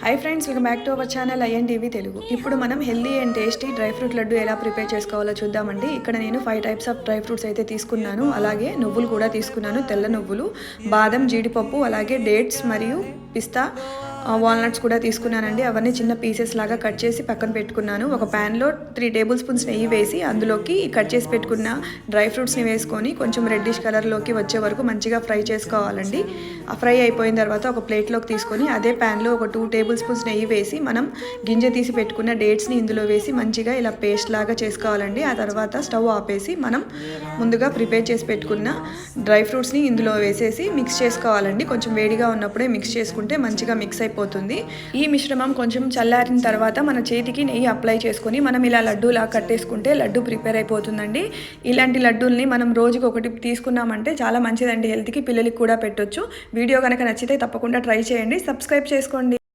Hi friends, welcome back to our channel INTV Telugu. ఇప్పుడు మనం healthy and tasty dry fruit laddu ఎలా prepare చేసుకోవాలో చూద్దామండి. ఇక్కడ నేను 5 టైప్స్ ఆఫ్ డ్రై ఫ్రూట్స్ అయితే తీసుకున్నాను. అలాగే నువ్వులు కూడా తీసుకున్నాను, తెల్ల నువ్వులు, బాదం, జీడిపప్పు, అలాగే డేట్స్ మరియు పిస్తా, వాల్నట్స్ కూడా తీసుకున్నానండి. అవన్నీ చిన్న పీసెస్ లాగా కట్ చేసి పక్కన పెట్టుకున్నాను. ఒక ప్యాన్లో 3 టేబుల్ స్పూన్స్ నెయ్యి వేసి అందులోకి కట్ చేసి పెట్టుకున్న డ్రై ఫ్రూట్స్ని వేసుకొని కొంచెం రెడ్డిష్ కలర్లోకి వచ్చే వరకు మంచిగా ఫ్రై చేసుకోవాలండి. ఆ ఫ్రై అయిపోయిన తర్వాత ఒక ప్లేట్లోకి తీసుకొని అదే ప్యాన్లో ఒక 2 టేబుల్ స్పూన్స్ నెయ్యి వేసి మనం గింజ తీసి పెట్టుకున్న డేట్స్ని ఇందులో వేసి మంచిగా ఇలా పేస్ట్ లాగా చేసుకోవాలండి. ఆ తర్వాత స్టవ్ ఆపేసి మనం ముందుగా ప్రిపేర్ చేసి పెట్టుకున్న డ్రై ఫ్రూట్స్ని ఇందులో వేసేసి మిక్స్ చేసుకోవాలండి. కొంచెం వేడిగా ఉన్నప్పుడే మిక్స్ చేసుకుంటే మంచిగా మిక్స్ అయిపోతుంది. ఈ మిశ్రమం కొంచెం చల్లారిన తర్వాత మన చేతికి నెయ్యి అప్లై చేసుకొని మనం ఇలా లడ్డూలా కట్టేసుకుంటే లడ్డు ప్రిపేర్ అయిపోతుందండి. ఇలాంటి లడ్డూల్ని మనం రోజుకి ఒకటి తీసుకున్నామంటే చాలా మంచిదండి హెల్త్కి. పిల్లలకి కూడా పెట్టొచ్చు. వీడియో కనుక నచ్చితే తప్పకుండా ట్రై చేయండి. సబ్స్క్రైబ్ చేసుకోండి.